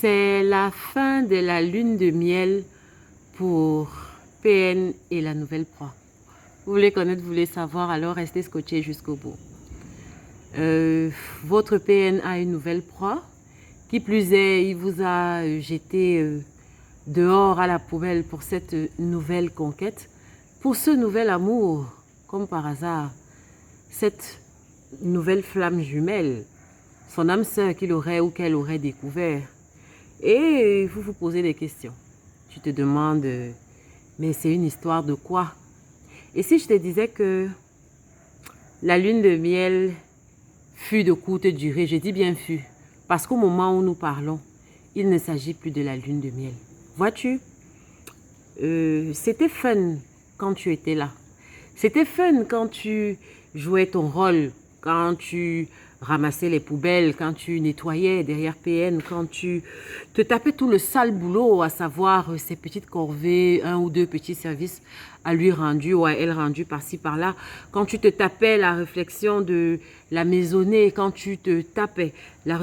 C'est la fin de la lune de miel pour PN et la nouvelle proie. Vous voulez connaître, vous voulez savoir, alors restez scotché jusqu'au bout. Votre PN a une nouvelle proie. Qui plus est, il vous a jeté dehors à la poubelle pour cette nouvelle conquête, pour ce nouvel amour, comme par hasard, cette nouvelle flamme jumelle, son âme sœur qu'il aurait ou qu'elle aurait découvert. Et vous vous posez des questions. Tu te demandes, mais c'est une histoire de quoi? Et si je te disais que la lune de miel fut de courte durée, je dis bien fut, parce qu'au moment où nous parlons, il ne s'agit plus de la lune de miel. Vois-tu, c'était fun quand tu étais là. C'était fun quand tu jouais ton rôle, quand tu ramassais les poubelles, quand tu nettoyais derrière PN, quand tu te tapais tout le sale boulot, à savoir ces petites corvées, un ou deux petits services à lui rendu ou à elle rendu par-ci par-là, quand tu te tapais la réflexion de la maisonnée, quand tu te tapais la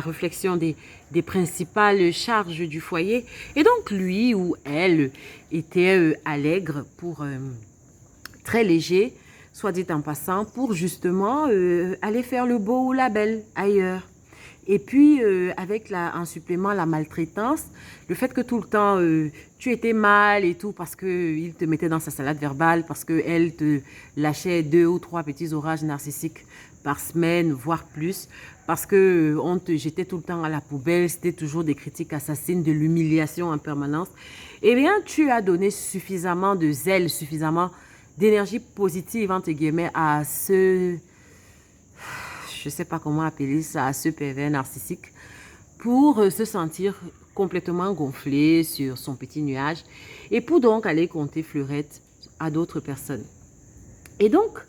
réflexion des principales charges du foyer. Et donc lui ou elle était allègre pour très léger, soit dit en passant, pour justement aller faire le beau ou la belle ailleurs. Et puis, avec en supplément la maltraitance, le fait que tout le temps, tu étais mal et tout, parce qu'il te mettait dans sa salade verbale, parce qu'elle te lâchait 2 ou 3 petits orages narcissiques par semaine, voire plus, parce qu'on te jetait tout le temps à la poubelle, c'était toujours des critiques assassines, de l'humiliation en permanence. Eh bien, tu as donné suffisamment de zèle, suffisamment d'énergie positive, entre guillemets, à ce, je ne sais pas comment appeler ça, à ce pervers narcissique, pour se sentir complètement gonflé sur son petit nuage et pour donc aller compter fleurette à d'autres personnes. Et donc,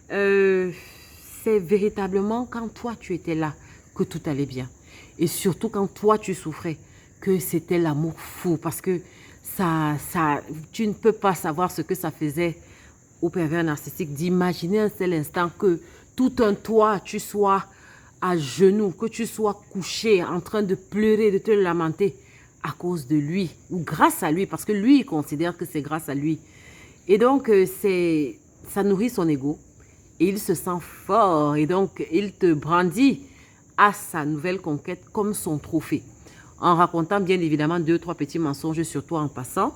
c'est véritablement quand toi tu étais là que tout allait bien. Et surtout quand toi tu souffrais, que c'était l'amour fou, parce que tu ne peux pas savoir ce que ça faisait au pervers narcissique d'imaginer un seul instant que tout un toi, tu sois à genoux, que tu sois couché en train de pleurer, de te lamenter à cause de lui ou grâce à lui, parce que lui, il considère que c'est grâce à lui. Et donc, ça nourrit son ego et il se sent fort et donc il te brandit à sa nouvelle conquête comme son trophée, en racontant bien évidemment 2 ou 3 petits mensonges sur toi en passant.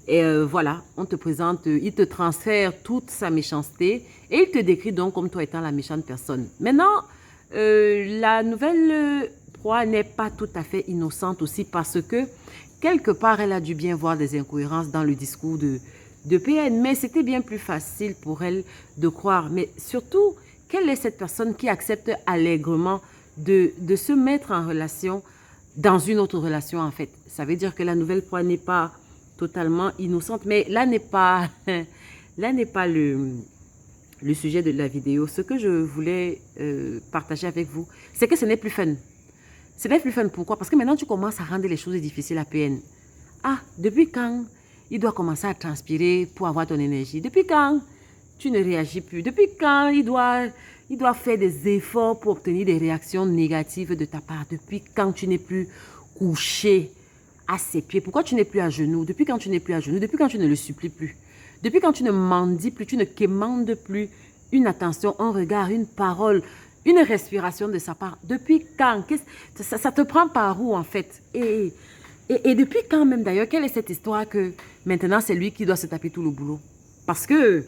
Et voilà, on te présente, il te transfère toute sa méchanceté et il te décrit donc comme toi étant la méchante personne. Maintenant, la nouvelle proie n'est pas tout à fait innocente aussi, parce que quelque part, elle a dû bien voir des incohérences dans le discours de PN, mais c'était bien plus facile pour elle de croire. Mais surtout, quelle est cette personne qui accepte allègrement de se mettre en relation dans une autre relation en fait? Ça veut dire que la nouvelle proie n'est pas totalement innocente, mais là n'est pas le sujet de la vidéo. Ce que je voulais partager avec vous, c'est que ce n'est plus fun. Ce n'est plus fun. Pourquoi? Parce que maintenant, tu commences à rendre les choses difficiles à PN. Ah, depuis quand il doit commencer à transpirer pour avoir ton énergie? Depuis quand tu ne réagis plus? Depuis quand il doit faire des efforts pour obtenir des réactions négatives de ta part? Depuis quand tu n'es plus couché à ses pieds? Pourquoi tu n'es plus à genoux? Depuis quand tu n'es plus à genoux? Depuis quand tu ne le supplies plus? Depuis quand tu ne mendies plus, tu ne quémandes plus une attention, un regard, une parole, une respiration de sa part? Depuis quand? Ça te prend par où en fait? Et depuis quand même d'ailleurs? Quelle est cette histoire que maintenant c'est lui qui doit se taper tout le boulot? Parce que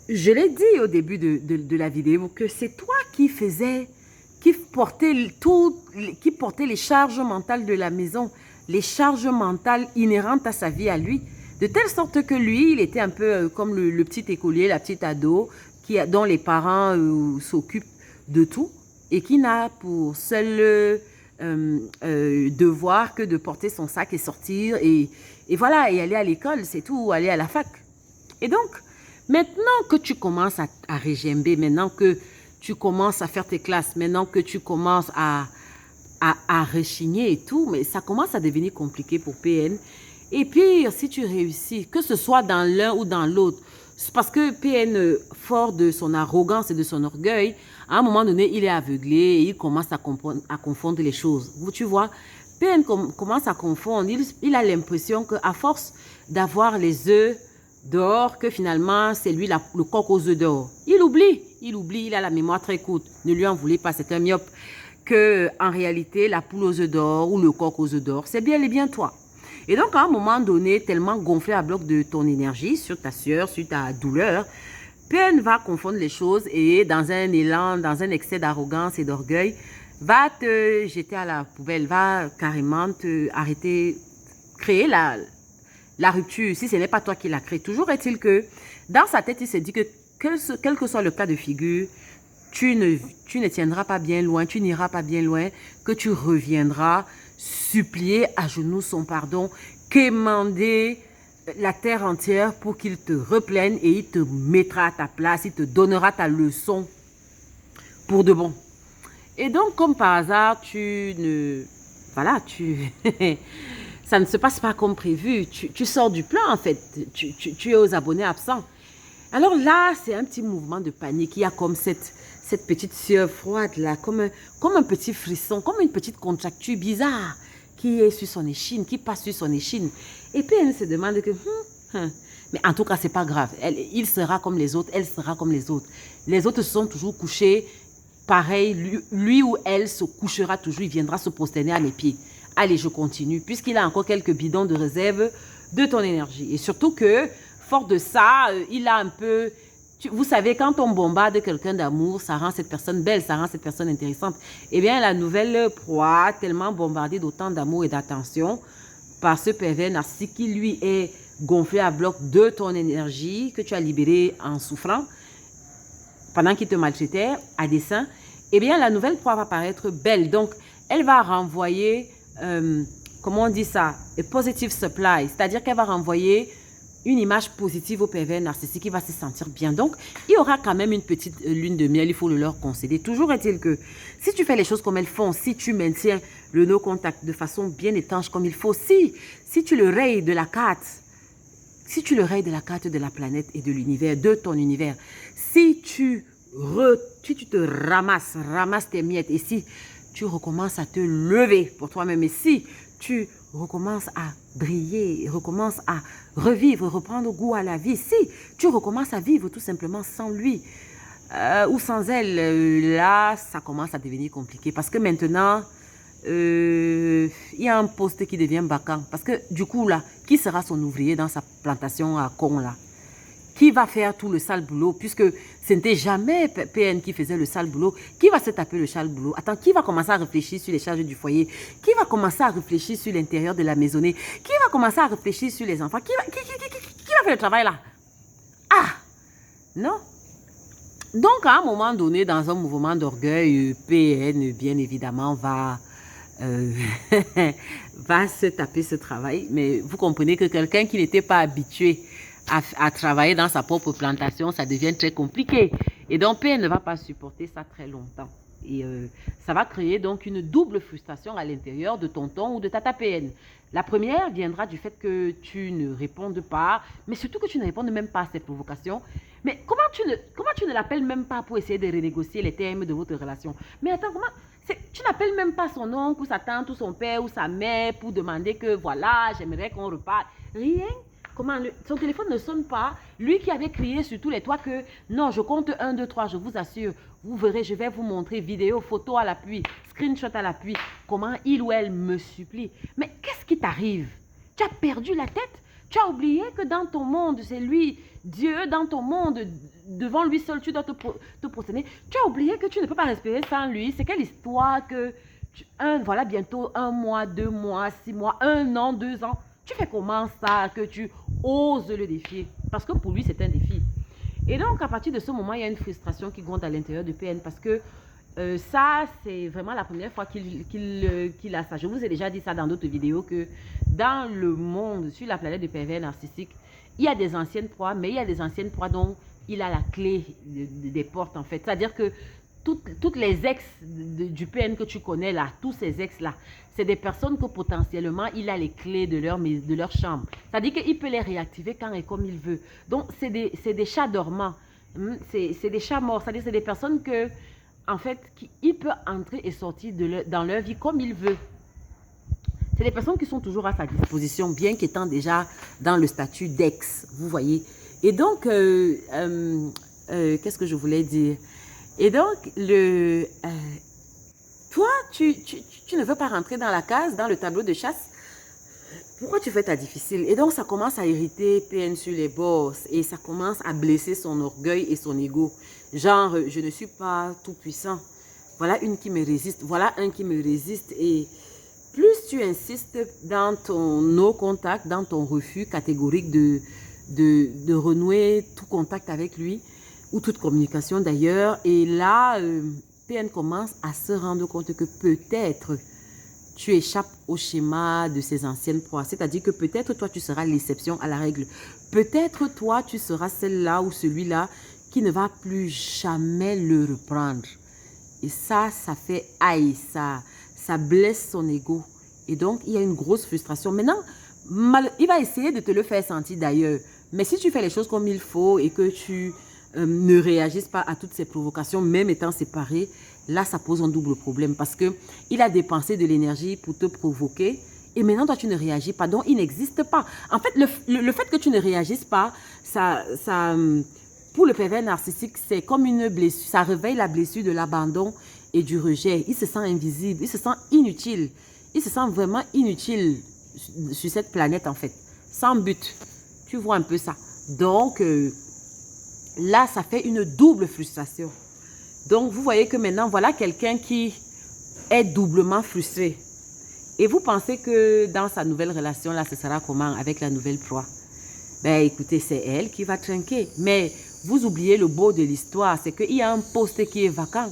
je l'ai dit au début de la vidéo que c'est toi qui portait les charges mentales de la maison, les charges mentales inhérentes à sa vie à lui. De telle sorte que lui, il était un peu comme le petit écolier, la petite ado, dont les parents s'occupent de tout et qui n'a pour seul devoir que de porter son sac et sortir et voilà, et aller à l'école, c'est tout, ou aller à la fac. Et donc, maintenant que tu commences à régimber, maintenant que tu commences à faire tes classes, maintenant que tu commences à rechigner et tout, mais ça commence à devenir compliqué pour PN. Et puis, si tu réussis, que ce soit dans l'un ou dans l'autre, Parce que PN, fort de son arrogance et de son orgueil, à un moment donné, il est aveuglé et il commence à confondre les choses. Tu vois, PN commence à confondre. Il a l'impression qu'à force d'avoir les œufs d'or, que finalement, c'est lui le coq aux œufs d'or. Il oublie, il a la mémoire très courte. Ne lui en voulez pas, c'est un myope. Que en réalité, la poule aux œufs d'or ou le coq aux œufs d'or, c'est bien et bien toi. Et donc, à un moment donné, tellement gonflé à bloc de ton énergie sur ta sueur, sur ta douleur, PN va confondre les choses et dans un élan, dans un excès d'arrogance et d'orgueil, va te jeter à la poubelle, va carrément te arrêter, créer la rupture, si ce n'est pas toi qui l'as créé. Toujours est-il que dans sa tête, il se dit que quel que soit le cas de figure, tu ne tiendras pas bien loin, tu n'iras pas bien loin, que tu reviendras supplier à genoux son pardon, quémander la terre entière pour qu'il te replène et il te mettra à ta place, il te donnera ta leçon pour de bon. Et donc, comme par hasard, ça ne se passe pas comme prévu. Tu sors du plan, en fait. Tu es aux abonnés absents. Alors là, c'est un petit mouvement de panique. Il y a comme cette petite sueur froide là, comme un petit frisson, comme une petite contracture bizarre qui est sur son échine, qui passe sur son échine. Et puis elle se demande que, mais en tout cas, c'est pas grave. Il sera comme les autres, elle sera comme les autres. Les autres se sont toujours couchés. Pareil, lui ou elle se couchera toujours, il viendra se prosterner à mes pieds. Allez, je continue, puisqu'il a encore quelques bidons de réserve de ton énergie. Et surtout que, fort de ça, il a un peu... Vous savez, quand on bombarde quelqu'un d'amour, ça rend cette personne belle, ça rend cette personne intéressante. Eh bien, la nouvelle proie, tellement bombardée d'autant d'amour et d'attention, par ce pervers narcissique qui, lui, est gonflé à bloc de ton énergie que tu as libérée en souffrant, pendant qu'il te maltraitait à dessein, eh bien, la nouvelle proie va paraître belle. Donc, elle va renvoyer, comment on dit ça, a positive supply, c'est-à-dire qu'elle va renvoyer une image positive au pervers narcissique qui va se sentir bien. Donc, il y aura quand même une petite lune de miel, il faut le leur concéder. Toujours est-il que si tu fais les choses comme elles font, si tu maintiens le no-contact de façon bien étanche comme il faut, si tu le rayes de la carte, si tu le rayes de la carte de la planète et de l'univers, de ton univers, si tu te ramasses tes miettes et si tu recommences à te lever pour toi-même et si tu recommences à briller, recommences à revivre, reprendre goût à la vie, si tu recommences à vivre tout simplement sans lui ou sans elle, là, ça commence à devenir compliqué parce que maintenant, il y a un poste qui devient vacant. Parce que du coup, là, qui sera son ouvrier dans sa plantation à Con, là? Qui va faire tout le sale boulot? Puisque ce n'était jamais PN qui faisait le sale boulot. Qui va se taper le sale boulot? Attends, qui va commencer à réfléchir sur les charges du foyer? Qui va commencer à réfléchir sur l'intérieur de la maisonnée? Qui va commencer à réfléchir sur les enfants? Qui va faire le travail là? Ah! Non. Donc, à un moment donné, dans un mouvement d'orgueil, PN, bien évidemment, va se taper ce travail. Mais vous comprenez que quelqu'un qui n'était pas habitué à travailler dans sa propre plantation, ça devient très compliqué. Et donc, PN ne va pas supporter ça très longtemps. Et ça va créer donc une double frustration à l'intérieur de tonton ou de tata PN. La première viendra du fait que tu ne répondes pas, mais surtout que tu ne répondes même pas à ses provocations. Mais comment tu ne l'appelles même pas pour essayer de renégocier les termes de votre relation? Mais attends, tu n'appelles même pas son oncle ou sa tante ou son père ou sa mère pour demander que voilà, j'aimerais qu'on reparte. Rien. Son téléphone ne sonne pas. Lui qui avait crié sur tous les toits que non, je compte 1, 2, 3, je vous assure. Vous verrez, je vais vous montrer vidéo, photo à l'appui, screenshot à l'appui, comment il ou elle me supplie. Mais qu'est-ce qui t'arrive? Tu as perdu la tête? Tu as oublié que dans ton monde, c'est lui, Dieu, dans ton monde, devant lui seul, tu dois te prosterner. Tu as oublié que tu ne peux pas respirer sans lui. C'est quelle histoire que, voilà, bientôt 1 mois, 2 mois, 6 mois, 1 an, 2 ans. Tu fais comment ça que tu oses le défier? Parce que pour lui, c'est un défi. Et donc, à partir de ce moment, il y a une frustration qui gronde à l'intérieur de PN parce que ça, c'est vraiment la première fois qu'il a ça. Je vous ai déjà dit ça dans d'autres vidéos que dans le monde, sur la planète de pervers narcissiques, il y a des anciennes proies, mais il y a des anciennes proies dont il a la clé des portes en fait. C'est-à-dire que toutes les ex du PN que tu connais là, tous ces ex-là, c'est des personnes que potentiellement, il a les clés de leur chambre. C'est-à-dire qu'il peut les réactiver quand et comme il veut. Donc, c'est des chats dormants. C'est des chats morts. C'est-à-dire c'est des personnes que, en fait, il peut entrer et sortir dans leur vie comme il veut. C'est des personnes qui sont toujours à sa disposition, bien qu'étant déjà dans le statut d'ex, vous voyez. Et donc, qu'est-ce que je voulais dire? Et donc, toi, tu ne veux pas rentrer dans la case, dans le tableau de chasse. Pourquoi tu fais ta difficile? Et donc, ça commence à irriter PN sur les bords et ça commence à blesser son orgueil et son ego. Genre, je ne suis pas tout puissant. Voilà une qui me résiste. Voilà un qui me résiste. Et plus tu insistes dans ton no contact, dans ton refus catégorique de renouer tout contact avec lui, ou toute communication d'ailleurs, et là, PN commence à se rendre compte que peut-être tu échappes au schéma de ses anciennes proies. C'est-à-dire que peut-être toi, tu seras l'exception à la règle. Peut-être toi, tu seras celle-là ou celui-là qui ne va plus jamais le reprendre. Et ça fait aïe, ça blesse son ego. Et donc, il y a une grosse frustration. Maintenant, il va essayer de te le faire sentir d'ailleurs. Mais si tu fais les choses comme il faut et que tu ne réagisses pas à toutes ces provocations, même étant séparés, là, ça pose un double problème parce qu'il a dépensé de l'énergie pour te provoquer et maintenant, toi, tu ne réagis pas. Donc, il n'existe pas. En fait, le fait que tu ne réagisses pas, pour le pervers narcissique, c'est comme une blessure. Ça réveille la blessure de l'abandon et du rejet. Il se sent invisible, il se sent inutile. Il se sent vraiment inutile sur cette planète, en fait. Sans but. Tu vois un peu ça. Donc, là, ça fait une double frustration. Donc, vous voyez que maintenant, voilà quelqu'un qui est doublement frustré. Et vous pensez que dans sa nouvelle relation, là, ce sera comment avec la nouvelle proie? Ben, écoutez, c'est elle qui va trinquer. Mais vous oubliez le beau de l'histoire, c'est qu'il y a un poste qui est vacant.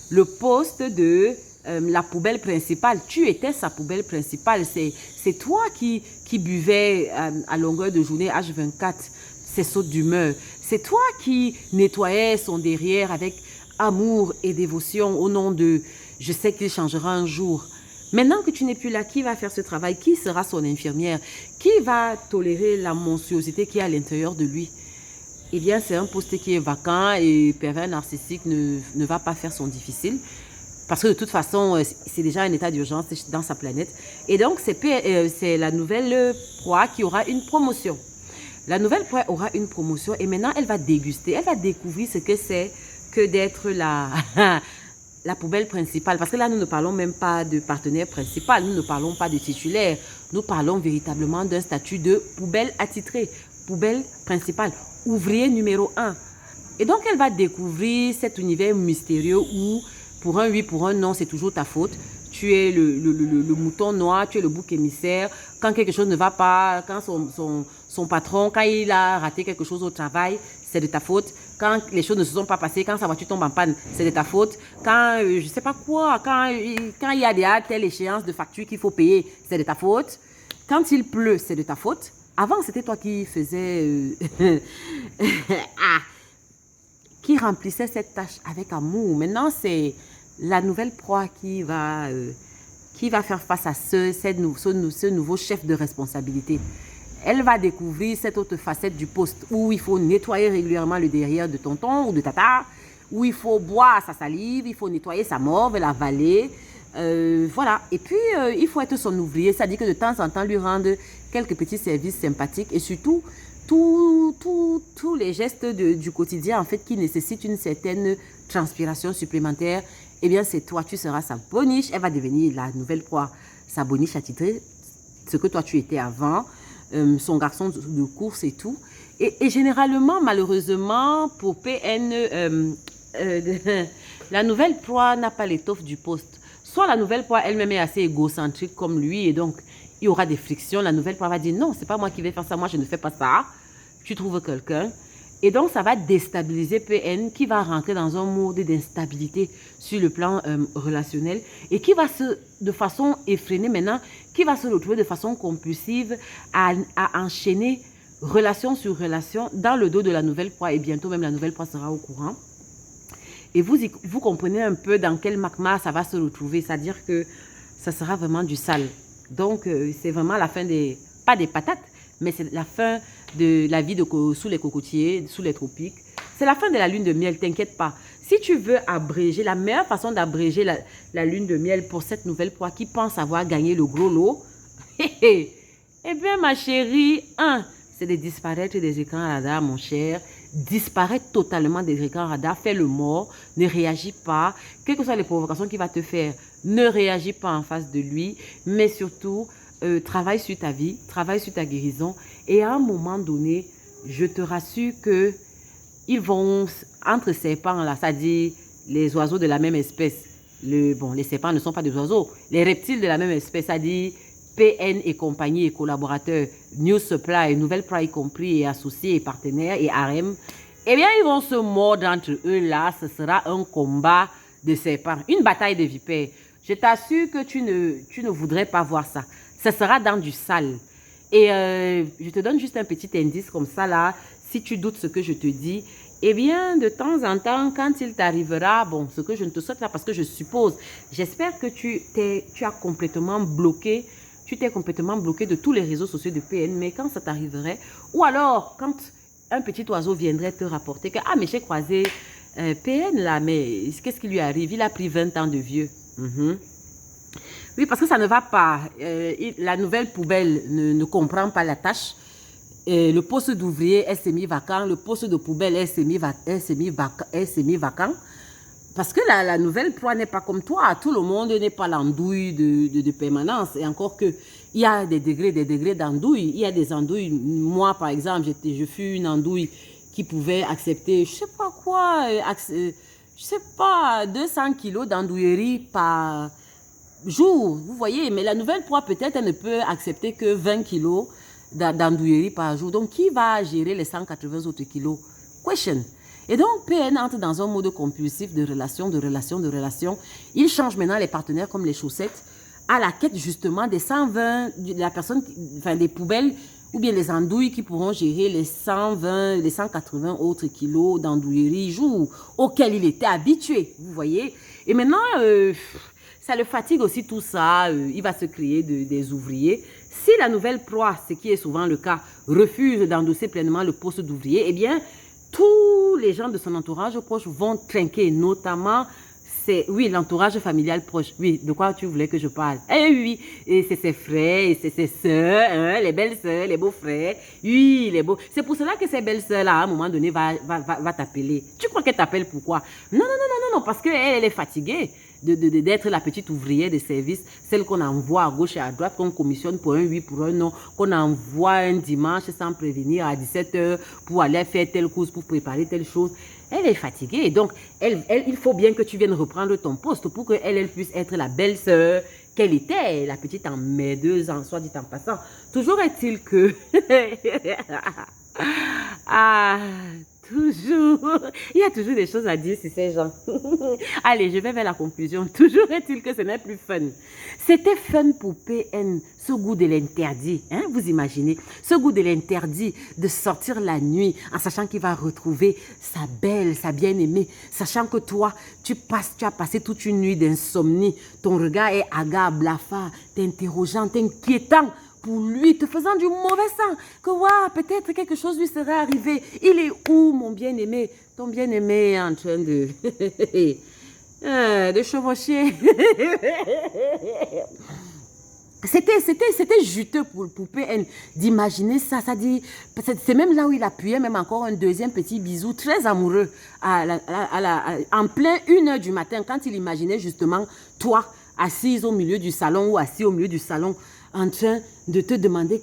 Le poste de la poubelle principale. Tu étais sa poubelle principale. C'est toi qui buvais à longueur de journée H24 ses sautes d'humeur. C'est toi qui nettoyais son derrière avec amour et dévotion au nom de « je sais qu'il changera un jour ». Maintenant que tu n'es plus là, qui va faire ce travail? Qui sera son infirmière? Qui va tolérer la monstruosité qui est à l'intérieur de lui? Eh bien, c'est un poste qui est vacant et pervers narcissique ne va pas faire son difficile. Parce que de toute façon, c'est déjà un état d'urgence dans sa planète. Et donc, c'est la nouvelle proie qui aura une promotion. La nouvelle proie aura une promotion et maintenant, elle va déguster. Elle va découvrir ce que c'est que d'être la poubelle principale. Parce que là, nous ne parlons même pas de partenaire principal. Nous ne parlons pas de titulaire. Nous parlons véritablement d'un statut de poubelle attitrée. Poubelle principale. Ouvrier numéro 1. Et donc, elle va découvrir cet univers mystérieux où, pour un oui, pour un non, c'est toujours ta faute. Tu es le mouton noir, tu es le bouc émissaire. Quand quelque chose ne va pas, quand son patron, quand il a raté quelque chose au travail, c'est de ta faute. Quand les choses ne se sont pas passées, quand sa voiture tombe en panne, c'est de ta faute. Quand, je ne sais pas quoi, quand il y a déjà telle échéance de facture qu'il faut payer, c'est de ta faute. Quand il pleut, c'est de ta faute. Avant, c'était toi qui faisais... qui remplissait cette tâche avec amour. Maintenant, c'est la nouvelle proie qui va faire face à ce nouveau chef de responsabilité. Elle va découvrir cette autre facette du poste où il faut nettoyer régulièrement le derrière de tonton ou de tata, où il faut boire sa salive, il faut nettoyer sa morve, l'avaler. Voilà. Et puis, il faut être son ouvrier, c'est-à-dire que de temps en temps, lui rendre quelques petits services sympathiques et surtout, tous les gestes du quotidien, en fait, qui nécessitent une certaine transpiration supplémentaire, eh bien, c'est toi, tu seras sa boniche. Elle va devenir la nouvelle proie, sa boniche attitrée, ce que toi, tu étais avant, son garçon de course et tout. Et généralement, malheureusement, pour PN, la nouvelle proie n'a pas l'étoffe du poste. Soit la nouvelle proie elle-même est assez égocentrique comme lui et donc, il y aura des frictions. La nouvelle proie va dire non, c'est pas moi qui vais faire ça, moi je ne fais pas ça. Tu trouves quelqu'un. Et donc, ça va déstabiliser PN qui va rentrer dans un mode d'instabilité sur le plan relationnel et qui va de façon effrénée maintenant, qui va se retrouver de façon compulsive à enchaîner relation sur relation dans le dos de la nouvelle proie et bientôt même la nouvelle proie sera au courant. Et vous comprenez un peu dans quel magma ça va se retrouver. C'est-à-dire que ça sera vraiment du sale. Donc, c'est vraiment la fin pas des patates, mais c'est la fin de la vie sous les cocotiers, sous les tropiques. C'est la fin de la lune de miel, t'inquiète pas. Si tu veux abréger, la meilleure façon d'abréger la lune de miel pour cette nouvelle proie qui pense avoir gagné le gros lot, eh bien, ma chérie, c'est de disparaître des écrans radars, mon cher. Disparaître totalement des écrans radars, fais le mort, ne réagis pas. Quelles que soient les provocations qu'il va te faire, ne réagis pas en face de lui, mais surtout, travaille sur ta vie, travaille sur ta guérison. Et à un moment donné, je te rassure que ils vont, entre serpents, là, c'est-à-dire les oiseaux de la même espèce. Les serpents ne sont pas des oiseaux. Les reptiles de la même espèce, c'est-à-dire PN et compagnie et collaborateurs, New Supply, Nouvelle Proie y compris, et associés et partenaires et harem, eh bien, ils vont se mordre entre eux là. Ce sera un combat de serpents, une bataille de vipères. Je t'assure que tu ne voudrais pas voir ça. Ce sera dans du sale. Et je te donne juste un petit indice comme ça là. Si tu doutes ce que je te dis, eh bien, de temps en temps, quand il t'arrivera, bon, ce que je ne te souhaite pas parce que je suppose, j'espère que tu as complètement bloqué, tu t'es complètement bloqué de tous les réseaux sociaux de PN, mais quand ça t'arriverait, ou alors quand un petit oiseau viendrait te rapporter que, ah, mais j'ai croisé PN là, mais qu'est-ce qui lui arrive? Il a pris 20 ans de vieux. Oui, parce que ça ne va pas. La nouvelle poubelle ne comprend pas la tâche. Le poste d'ouvrier est semi-vacant. Le poste de poubelle est semi-vacant. Parce que la nouvelle proie n'est pas comme toi. Tout le monde n'est pas l'andouille de permanence. Et encore que, il y a des degrés d'andouille. Il y a des andouilles. Moi, par exemple, je fus une andouille qui pouvait accepter, je sais pas quoi, je sais pas, 200 kilos d'andouillerie par jour, vous voyez, mais la nouvelle proie, peut-être, elle ne peut accepter que 20 kilos d'andouillerie par jour. Donc, qui va gérer les 180 autres kilos? Question. Et donc, PN entre dans un mode compulsif de relation. Il change maintenant les partenaires comme les chaussettes à la quête justement des 120, de la personne, enfin, des poubelles ou bien les andouilles qui pourront gérer les 120, les 180 autres kilos d'andouillerie jour auxquels il était habitué, vous voyez. Et maintenant, ça le fatigue aussi tout ça, il va se créer des ouvriers. Si la nouvelle proie, ce qui est souvent le cas, refuse d'endosser pleinement le poste d'ouvrier, eh bien, tous les gens de son entourage proche vont trinquer, notamment, oui, l'entourage familial proche. Oui, de quoi tu voulais que je parle? Eh oui, et c'est ses frères, et c'est ses sœurs, hein, les belles-sœurs, les beaux-frères. Oui, les beaux. C'est pour cela que ces belles-sœurs-là, à un moment donné, va t'appeler. Tu crois qu'elle t'appelle pourquoi? Non, parce qu'elle est fatiguée d'être la petite ouvrière de service, celle qu'on envoie à gauche et à droite, qu'on commissionne pour un oui, pour un non, qu'on envoie un dimanche sans prévenir à 17h pour aller faire telle course, pour préparer telle chose. Elle est fatiguée. Donc, il faut bien que tu viennes reprendre ton poste pour qu'elle puisse être la belle-sœur qu'elle était, la petite emmerdeuse, en soit dit en passant. Toujours est-il que... toujours. Il y a toujours des choses à dire sur ces gens. Allez, je vais vers la conclusion. Toujours est-il que ce n'est plus fun. C'était fun pour PN, ce goût de l'interdit. Hein, vous imaginez? Ce goût de l'interdit de sortir la nuit en sachant qu'il va retrouver sa belle, sa bien-aimée. Sachant que toi, tu as passé toute une nuit d'insomnie. Ton regard est hagard, blafard, t'interrogeant, t'inquiétant. Pour lui, te faisant du mauvais sang, que peut-être quelque chose lui serait arrivé. Il est où, mon bien-aimé? Ton bien-aimé est en train de chevaucher. C'était juteux pour PN d'imaginer ça. Ça dit, c'est même là où il appuyait même encore un deuxième petit bisou très amoureux en plein 1h du matin quand il imaginait justement toi assise au milieu du salon ou assis au milieu du salon en train de te demander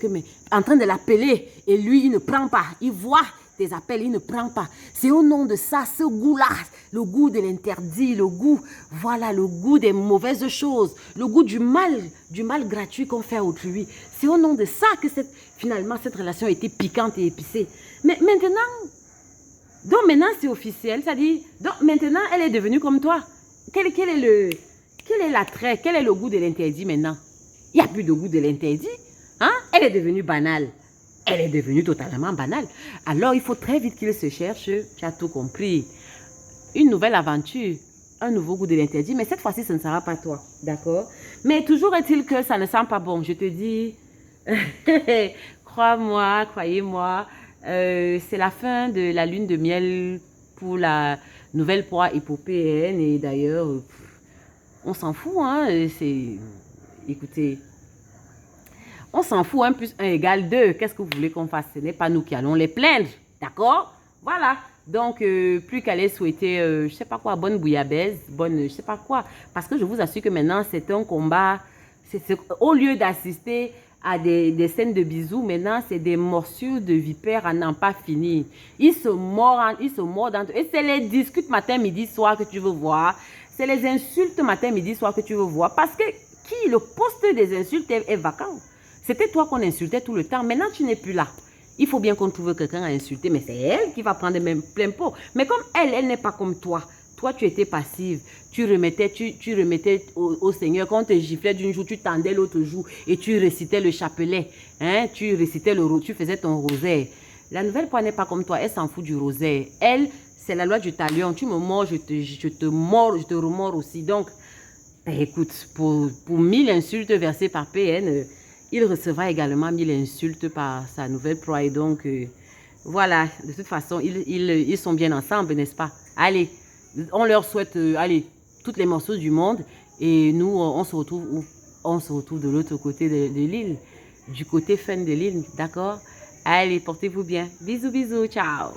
en train de l'appeler et lui il ne prend pas, il voit tes appels, il ne prend pas. C'est au nom de ça, ce goût-là, le goût de l'interdit, le goût des mauvaises choses, le goût du mal gratuit qu'on fait à autrui. C'est au nom de ça que finalement cette relation a été piquante et épicée. Mais maintenant c'est officiel, c'est-à-dire, donc maintenant elle est devenue comme toi. Quel est l'attrait, quel est le goût de l'interdit maintenant? Il n'y a plus de goût de l'interdit. Hein? Elle est devenue banale. Elle est devenue totalement banale. Alors, il faut très vite qu'il se cherche. Tu as tout compris. une nouvelle aventure, un nouveau goût de l'interdit, mais cette fois-ci, ce ne sera pas toi, d'accord? Mais toujours est-il que ça ne sent pas bon, je te dis, crois-moi, croyez-moi, c'est la fin de la lune de miel pour la nouvelle proie hippopéenne, et d'ailleurs, on s'en fout, hein, écoutez, on s'en fout, 1 plus 1 égale 2, qu'est-ce que vous voulez qu'on fasse? Ce n'est pas nous qui allons les plaindre, d'accord? Voilà. Donc, plus qu'à les souhaiter, je sais pas quoi, bonne bouillabaisse, bonne, je sais pas quoi. Parce que je vous assure que maintenant, c'est un combat. Au lieu d'assister à des scènes de bisous, maintenant, c'est des morsures de vipères à n'en pas finir. Ils se mordent entre eux. Et c'est les discutes matin, midi, soir que tu veux voir. C'est les insultes matin, midi, soir que tu veux voir. Parce que le poste des insultes est vacant. C'était toi qu'on insultait tout le temps. Maintenant, tu n'es plus là. Il faut bien qu'on trouve quelqu'un à insulter, mais c'est elle qui va prendre même plein pot. Mais comme elle n'est pas comme toi. Toi, tu étais passive. Tu remettais au Seigneur. Quand on te giflait d'une joue, tu tendais l'autre joue et tu récitais le chapelet. Hein? Tu faisais ton rosaire. La nouvelle proie n'est pas comme toi. Elle s'en fout du rosaire. Elle, c'est la loi du talion. Tu me mords, je te mords, je te remords aussi. Donc, ben, écoute, pour 1000 insultes versées par PN, il recevra également 1000 insultes par sa nouvelle proie. Et donc, voilà, de toute façon, ils sont bien ensemble, n'est-ce pas? Allez, on leur souhaite, allez, toutes les morceaux du monde. Et nous, on se retrouve où? On se retrouve de l'autre côté de l'île, du côté fun de l'île, d'accord? Allez, portez-vous bien. Bisous, bisous, ciao.